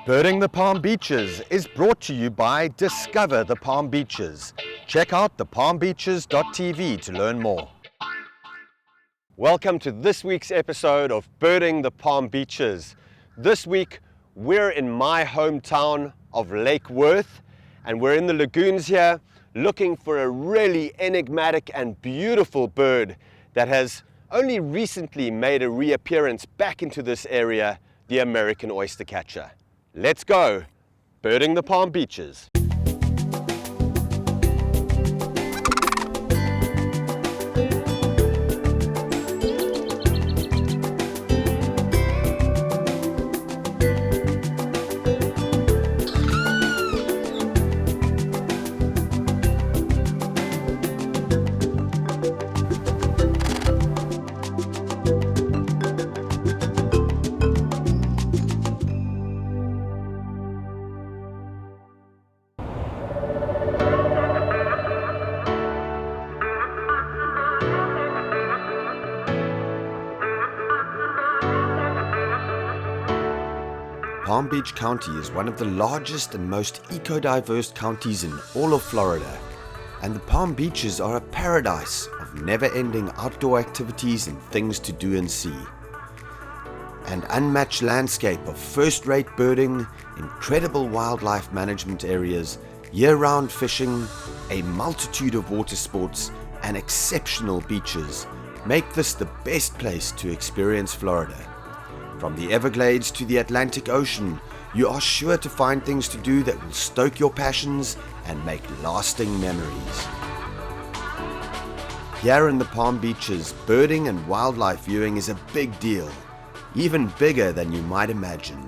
Birding the Palm Beaches is brought to you by Discover the Palm Beaches. Check out thepalmbeaches.tv to learn more. Welcome to this week's episode of Birding the Palm Beaches. This week we're in my hometown of Lake Worth, and we're in the lagoons here looking for a really enigmatic and beautiful bird that has only recently made a reappearance back into this area, the American oyster catcher. Let's go, birding the Palm Beaches. Palm Beach County is one of the largest and most eco-diverse counties in all of Florida, and the Palm Beaches are a paradise of never-ending outdoor activities and things to do and see. An unmatched landscape of first-rate birding, incredible wildlife management areas, year-round fishing, a multitude of water sports, and exceptional beaches make this the best place to experience Florida. From the Everglades to the Atlantic Ocean, you are sure to find things to do that will stoke your passions and make lasting memories. Here in the Palm Beaches, birding and wildlife viewing is a big deal, even bigger than you might imagine.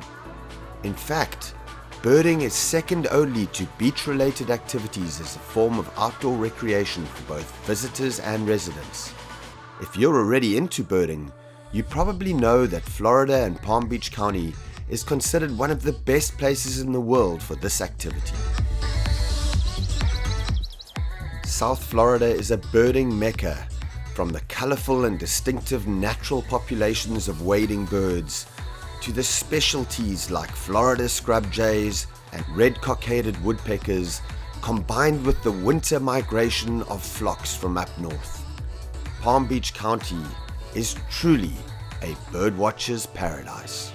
In fact, birding is second only to beach-related activities as a form of outdoor recreation for both visitors and residents. If you're already into birding, you probably know that Florida and Palm Beach County is considered one of the best places in the world for this activity. South Florida is a birding mecca, from the colorful and distinctive natural populations of wading birds to the specialties like Florida scrub jays and red-cockaded woodpeckers, combined with the winter migration of flocks from up north. Palm Beach County is truly a birdwatcher's paradise.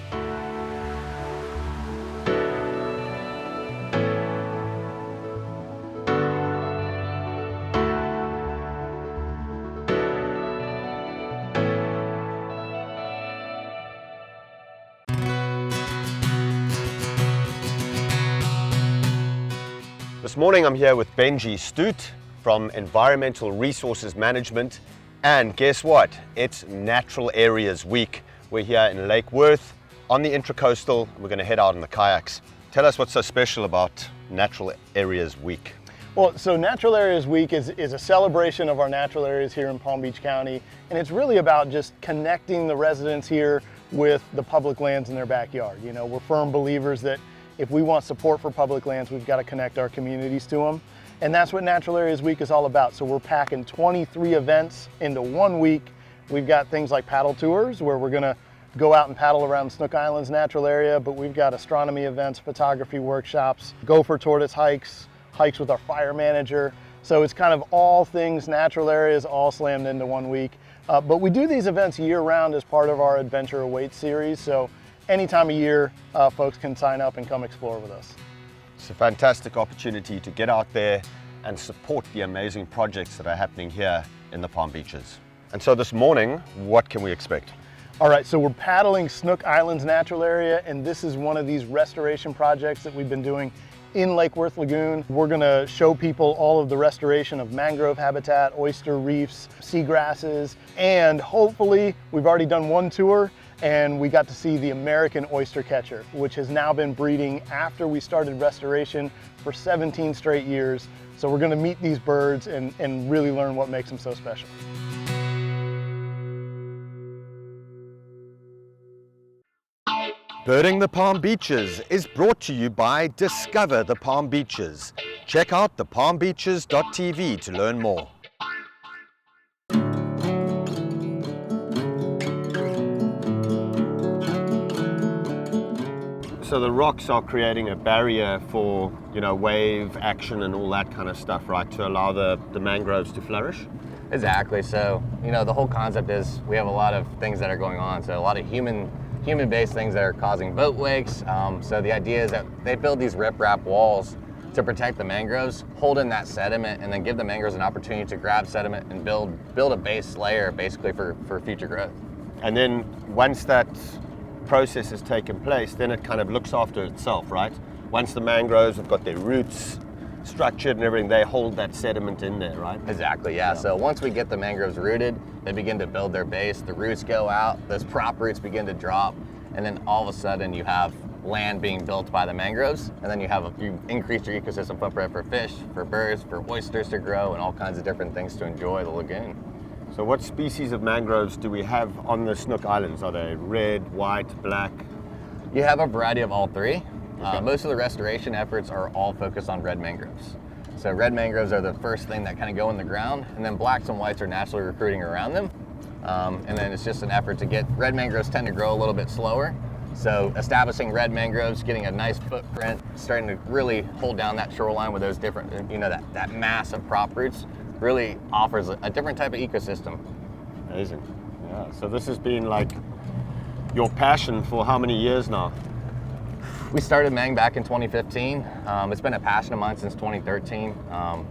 This morning I'm here with Benji Studt from Environmental Resources Management. And guess what? It's Natural Areas Week. We're here in Lake Worth on the Intracoastal, and we're going to head out in the kayaks. Tell us what's so special about Natural Areas Week. Well, so Natural Areas Week is a celebration of our natural areas here in Palm Beach County, and it's really about just connecting the residents here with the public lands in their backyard. You know, we're firm believers that if we want support for public lands, we've got to connect our communities to them. And that's what Natural Areas Week is all about. So we're packing 23 events into 1 week. We've got things like paddle tours where we're gonna go out and paddle around Snook Island's natural area, but we've got astronomy events, photography workshops, gopher tortoise hikes, hikes with our fire manager. So it's kind of all things natural areas all slammed into 1 week. But we do these events year round as part of our Adventure Awaits series. So any time of year, folks can sign up and come explore with us. It's a fantastic opportunity to get out there and support the amazing projects that are happening here in the Palm Beaches. And so this morning, what can we expect? All right, so we're paddling Snook Island's natural area, and this is one of these restoration projects that we've been doing in Lake Worth Lagoon. We're gonna show people all of the restoration of mangrove habitat, oyster reefs, seagrasses, and hopefully, we've already done one tour, and we got to see the American oyster catcher, which has now been breeding after we started restoration for 17 straight years. So we're gonna meet these birds and really learn what makes them so special. Birding the Palm Beaches is brought to you by Discover the Palm Beaches. Check out thepalmbeaches.tv to learn more. So the rocks are creating a barrier for, you know, wave action and all that kind of stuff, right, to allow the mangroves to flourish? Exactly. So, you know, the whole concept is we have a lot of things that are going on. So a lot of human-based things that are causing boat wakes. So the idea is that they build these riprap walls to protect the mangroves, hold in that sediment, and then give the mangroves an opportunity to grab sediment and build a base layer basically for future growth. And then once that process has taken place, then it kind of looks after itself, right? Once the mangroves have got their roots structured and everything, they hold that sediment in there, right? Exactly, yeah. So once we get the mangroves rooted, they begin to build their base, the roots go out, those prop roots begin to drop, and then all of a sudden you have land being built by the mangroves, and then you increase your ecosystem footprint for fish, for birds, for oysters to grow, and all kinds of different things to enjoy the lagoon. So what species of mangroves do we have on the Snook Islands? Are they red, white, black? You have a variety of all three. Okay. Most of the restoration efforts are all focused on red mangroves. So red mangroves are the first thing that kind of go in the ground, and then blacks and whites are naturally recruiting around them. And then it's just an effort to get, red mangroves tend to grow a little bit slower. So establishing red mangroves, getting a nice footprint, starting to really hold down that shoreline with those different, you know, that mass of prop roots really offers a different type of ecosystem. Amazing. Yeah. So this has been like your passion for how many years now? We started Mang back in 2015. It's been a passion of mine since 2013,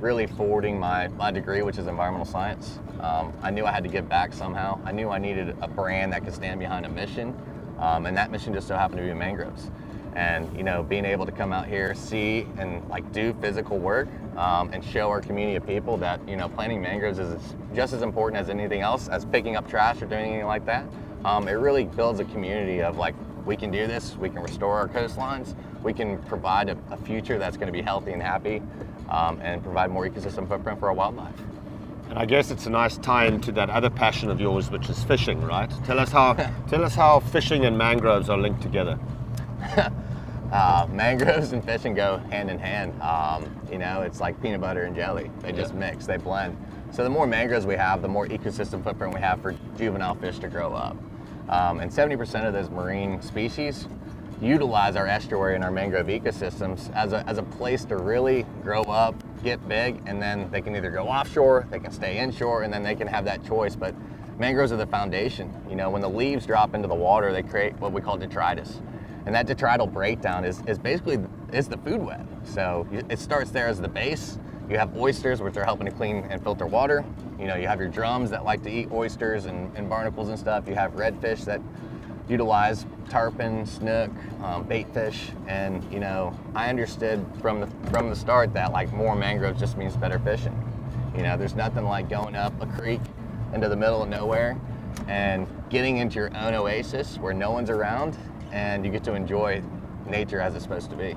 really forwarding my degree, which is environmental science. I knew I had to give back somehow. I knew I needed a brand that could stand behind a mission, and that mission just so happened to be mangroves. And, you know, being able to come out here, see and like do physical work, and show our community of people that, you know, planting mangroves is just as important as anything else, as picking up trash or doing anything like that. It really builds a community of like, we can do this, we can restore our coastlines, we can provide a future that's going to be healthy and happy, and provide more ecosystem footprint for our wildlife. And I guess it's a nice tie into that other passion of yours, which is fishing, right? Tell us how fishing and mangroves are linked together. Mangroves and fishing go hand in hand. You know, it's like peanut butter and jelly. They just mix, they blend. So the more mangroves we have, the more ecosystem footprint we have for juvenile fish to grow up. And 70% of those marine species utilize our estuary and our mangrove ecosystems as a place to really grow up, get big, and then they can either go offshore, they can stay inshore, and then they can have that choice. But mangroves are the foundation. You know, when the leaves drop into the water, they create what we call detritus. And that detrital breakdown is basically the food web. So it starts there as the base. You have oysters, which are helping to clean and filter water. You know, you have your drums that like to eat oysters and barnacles and stuff. You have redfish that utilize tarpon, snook, bait fish. And, you know, I understood from the start that like more mangroves just means better fishing. You know, there's nothing like going up a creek into the middle of nowhere and getting into your own oasis where no one's around and you get to enjoy nature as it's supposed to be.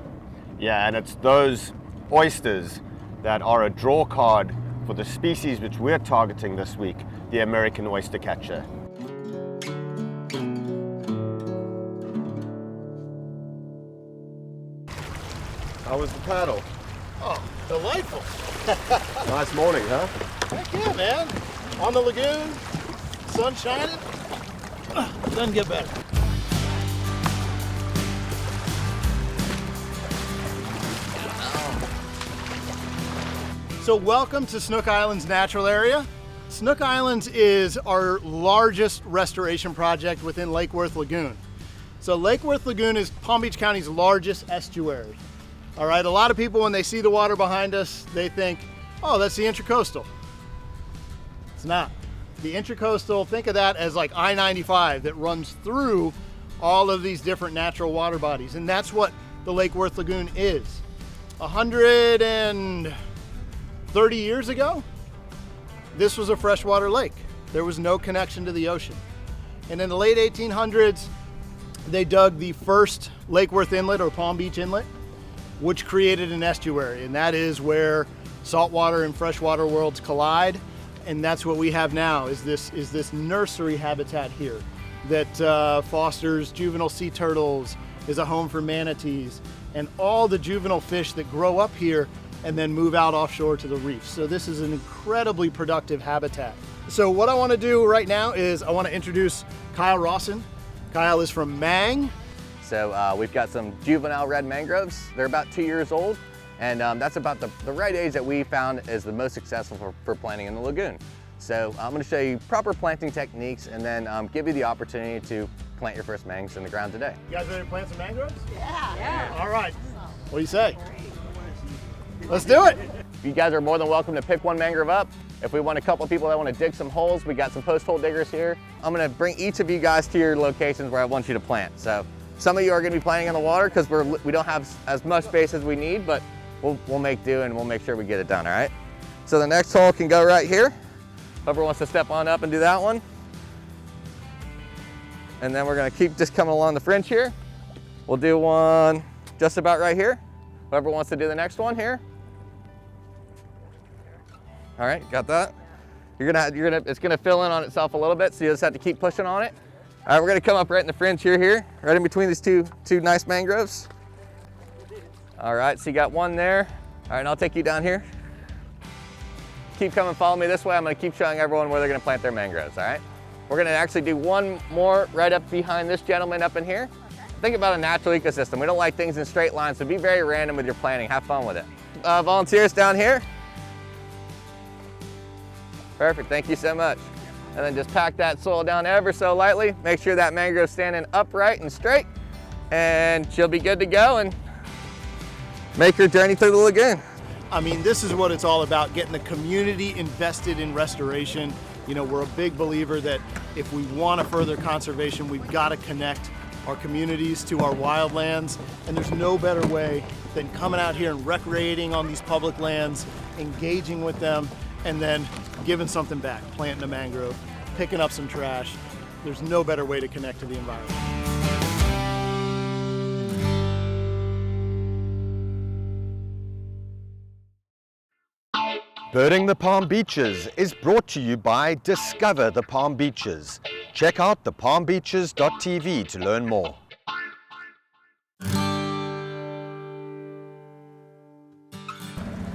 Yeah, and it's those oysters that are a draw card for the species which we're targeting this week, the American oyster catcher. How was the paddle? Oh, delightful. Nice morning, huh? Heck yeah, man. On the lagoon, sun shining. Doesn't get better. So welcome to Snook Island's natural area. Snook Islands is our largest restoration project within Lake Worth Lagoon. So Lake Worth Lagoon is Palm Beach County's largest estuary. All right, a lot of people when they see the water behind us, they think, oh, that's the Intracoastal. It's not. The Intracoastal, think of that as like I-95 that runs through all of these different natural water bodies. And that's what the Lake Worth Lagoon is. 130 years ago, this was a freshwater lake. There was no connection to the ocean. And in the late 1800s, they dug the first Lake Worth Inlet or Palm Beach Inlet, which created an estuary. And that is where saltwater and freshwater worlds collide. And that's what we have now is this nursery habitat here that fosters juvenile sea turtles, is a home for manatees, and all the juvenile fish that grow up here and then move out offshore to the reefs. So this is an incredibly productive habitat. So what I want to do right now is I want to introduce Kyle Rawson. Kyle is from Mang. So we've got some juvenile red mangroves. They're about 2 years old, and that's about the right age that we found is the most successful for planting in the lagoon. So I'm going to show you proper planting techniques and then give you the opportunity to plant your first mangs in the ground today. You guys ready to plant some mangroves? Yeah. All right. What do you say? Let's do it. You guys are more than welcome to pick one mangrove up. If we want a couple of people that want to dig some holes, we got some post hole diggers here. I'm going to bring each of you guys to your locations where I want you to plant. So some of you are going to be planting in the water because we don't have as much space as we need, but we'll make do and we'll make sure we get it done, all right? So the next hole can go right here. Whoever wants to step on up and do that one. And then we're going to keep just coming along the fringe here. We'll do one just about right here. Whoever wants to do the next one here. All right, got that? It's gonna fill in on itself a little bit, so you just have to keep pushing on it. All right, we're gonna come up right in the fringe here, right in between these two nice mangroves. All right, so you got one there. All right, and I'll take you down here. Keep coming, follow me this way. I'm gonna keep showing everyone where they're gonna plant their mangroves, all right? We're gonna actually do one more right up behind this gentleman up in here. Think about a natural ecosystem. We don't like things in straight lines, so be very random with your planting. Have fun with it. Volunteers down here. Perfect, thank you so much. And then just pack that soil down ever so lightly. Make sure that mangrove's standing upright and straight, and she'll be good to go and make her journey through the lagoon. I mean, this is what it's all about, getting the community invested in restoration. You know, we're a big believer that if we want to further conservation, we've got to connect our communities to our wildlands, and there's no better way than coming out here and recreating on these public lands, engaging with them, and then giving something back, planting a mangrove, picking up some trash. There's no better way to connect to the environment. Birding the Palm Beaches is brought to you by Discover the Palm Beaches. Check out thepalmbeaches.tv to learn more.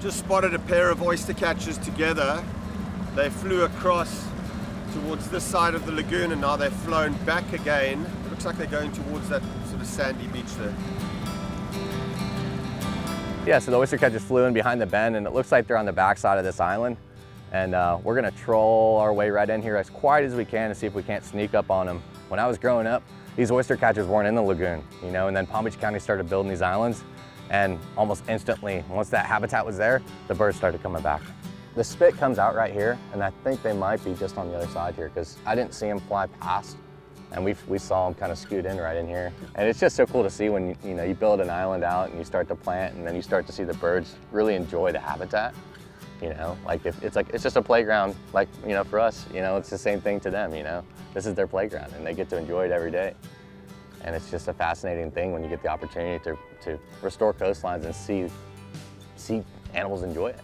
Just spotted a pair of oyster catchers together. They flew across towards this side of the lagoon and now they've flown back again. It looks like they're going towards that sort of sandy beach there. Yeah, so the oyster catchers flew in behind the bend and it looks like they're on the back side of this island. And we're gonna troll our way right in here as quiet as we can to see if we can't sneak up on them. When I was growing up, these oyster catchers weren't in the lagoon, you know, and then Palm Beach County started building these islands. And almost instantly, once that habitat was there, the birds started coming back. The spit comes out right here, and I think they might be just on the other side here because I didn't see them fly past, and we saw them kind of scoot in right in here. And it's just so cool to see when you build an island out and you start to plant, and then you start to see the birds really enjoy the habitat. You know, like it's just a playground, like for us. It's the same thing to them. This is their playground, and they get to enjoy it every day. And it's just a fascinating thing when you get the opportunity to restore coastlines and see animals enjoy it.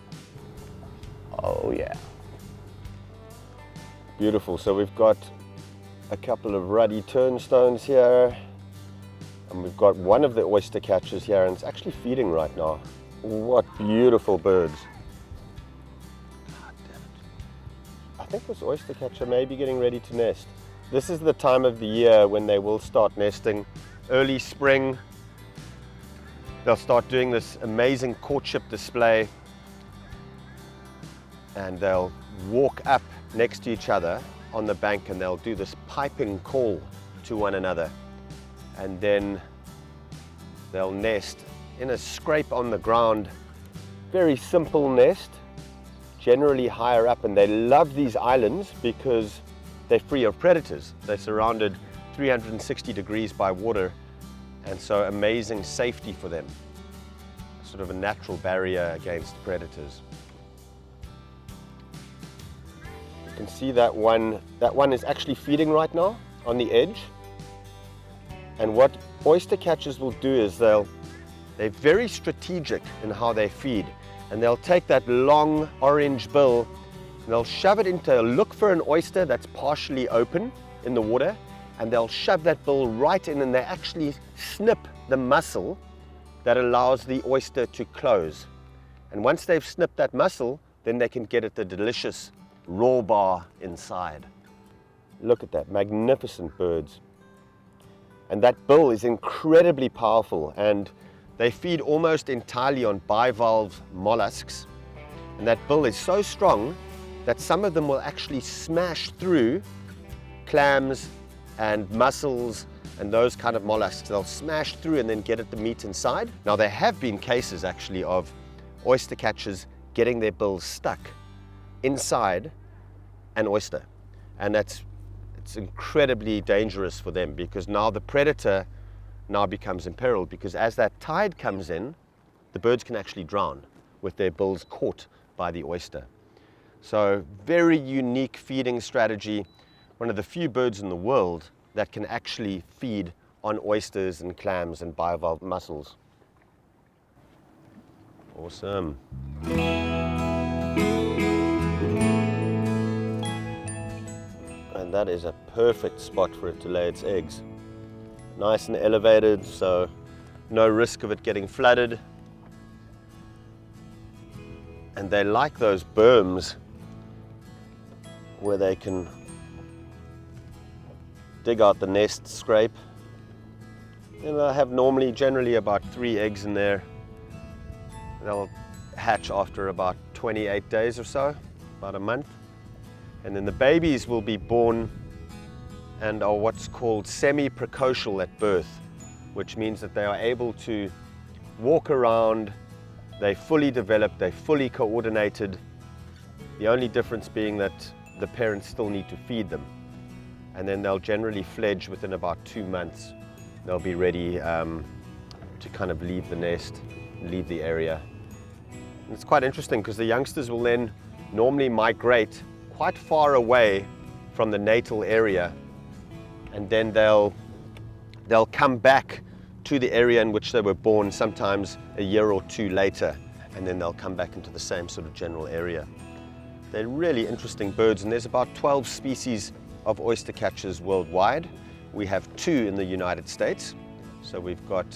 Oh yeah. Beautiful. So we've got a couple of ruddy turnstones here, and we've got one of the oyster catchers here, and it's actually feeding right now. What beautiful birds. God damn it. I think this oyster catcher may be getting ready to nest. This is the time of the year when they will start nesting. Early spring, they'll start doing this amazing courtship display, and they'll walk up next to each other on the bank and they'll do this piping call to one another. And then they'll nest in a scrape on the ground. Very simple nest, generally higher up, and they love these islands because they're free of predators. They're surrounded 360 degrees by water, and so amazing safety for them. Sort of a natural barrier against predators. You can see that one is actually feeding right now on the edge. And what oyster catchers will do is they're very strategic in how they feed, and they'll take that long orange bill. They'll shove it look for an oyster that's partially open in the water, and they'll shove that bill right in, and they actually snip the muscle that allows the oyster to close. And once they've snipped that muscle, then they can get at the delicious raw bar inside. Look at that, magnificent birds. And that bill is incredibly powerful, and they feed almost entirely on bivalve mollusks. And that bill is so strong that some of them will actually smash through clams and mussels and those kind of mollusks. They'll smash through and then get at the meat inside. Now, there have been cases actually of oyster catchers getting their bills stuck inside an oyster, and it's incredibly dangerous for them, because now the predator now becomes imperiled, because as that tide comes in, the birds can actually drown with their bills caught by the oyster. So very unique feeding strategy, one of the few birds in the world that can actually feed on oysters and clams and bivalve mussels. Awesome. And that is a perfect spot for it to lay its eggs. Nice and elevated, so no risk of it getting flooded. And they like those berms where they can dig out the nest scrape. And they'll have generally about 3 eggs in there. They'll hatch after about 28 days or so, about a month. And then the babies will be born and are what's called semi-precocial at birth, which means that they are able to walk around, they're fully developed, they're fully coordinated. The only difference being that the parents still need to feed them. And then they'll generally fledge within about 2 months. They'll be ready to kind of leave the nest, leave the area. And it's quite interesting because the youngsters will then normally migrate quite far away from the natal area, and then they'll come back to the area in which they were born, sometimes a year or 2 later, and then they'll come back into the same sort of general area. They're really interesting birds, and there's about 12 species of oyster catchers worldwide. We have 2 in the United States. So we've got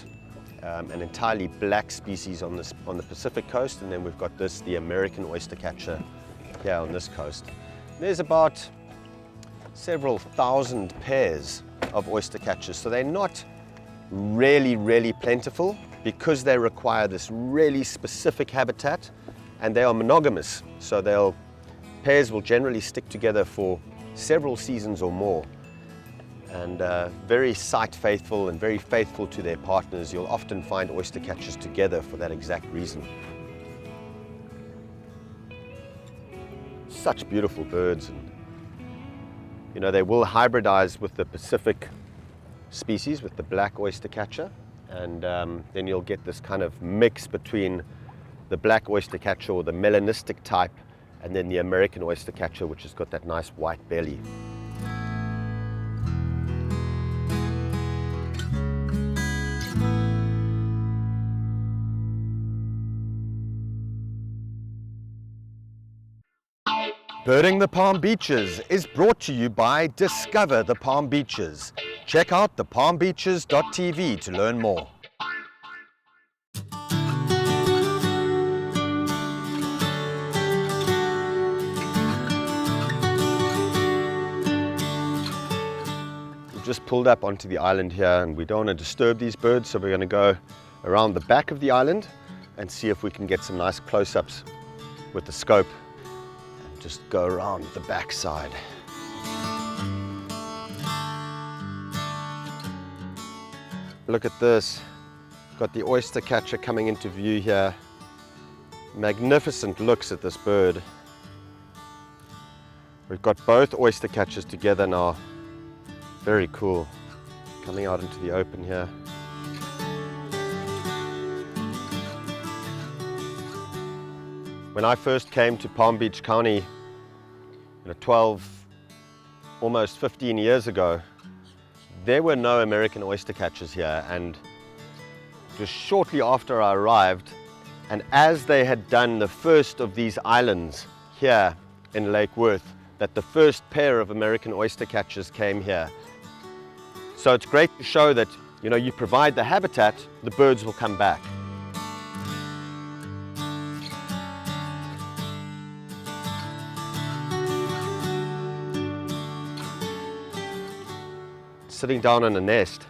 an entirely black species on the Pacific coast, and then we've got the American oyster catcher here on this coast. There's about several thousand pairs of oyster catchers, so they're not really plentiful because they require this really specific habitat, and they are monogamous. So pairs will generally stick together for several seasons or more, and very site faithful and very faithful to their partners. You'll often find oyster catchers together for that exact reason. Such beautiful birds, and you know, they will hybridize with the Pacific species, with the black oyster catcher, and then you'll get this kind of mix between the black oyster catcher or the melanistic type and then the American oyster catcher, which has got that nice white belly. Birding the Palm Beaches is brought to you by Discover the Palm Beaches. Check out thepalmbeaches.tv to learn more. We've just pulled up onto the island here, and we don't want to disturb these birds, so we're going to go around the back of the island and see if we can get some nice close-ups with the scope. Just go around the back side. Look at this. Got the oyster catcher coming into view here. Magnificent looks at this bird. We've got both oyster catchers together now. Very cool. Coming out into the open here. When I first came to Palm Beach County, 12, almost 15 years ago, there were no American oyster catchers here, and just shortly after I arrived, and as they had done the first of these islands here in Lake Worth, that the first pair of American oyster catchers came here. So it's great to show that, you provide the habitat, the birds will come back. Sitting down in a nest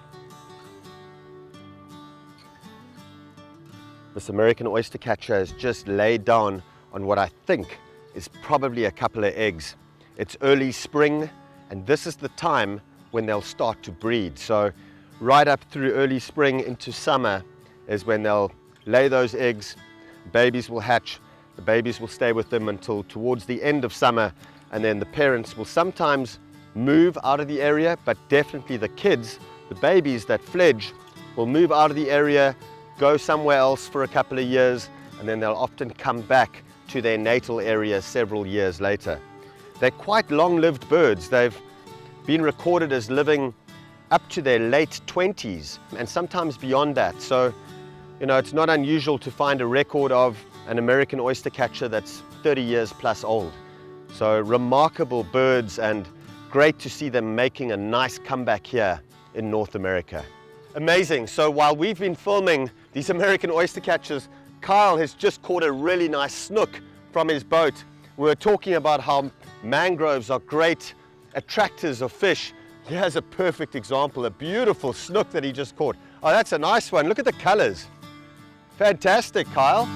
This American oyster catcher has just laid down on what I think is probably a couple of eggs. It's early spring, and this is the time when they'll start to breed. So right up through early spring into summer is when they'll lay those eggs. Babies will hatch. The babies will stay with them until towards the end of summer, and then the parents will sometimes move out of the area, but definitely the kids, the babies that fledge, will move out of the area, go somewhere else for a couple of years, and then they'll often come back to their natal area several years later. They're quite long-lived birds. They've been recorded as living up to their late 20s and sometimes beyond that. So, you know, it's not unusual to find a record of an American oyster catcher that's 30 years plus old. So remarkable birds, and great to see them making a nice comeback here in North America. Amazing. So while we've been filming these American oyster catchers, Kyle has just caught a really nice snook from his boat. We were talking about how mangroves are great attractors of fish. Here's a perfect example, a beautiful snook that he just caught. Oh, that's a nice one. Look at the colors. Fantastic, Kyle.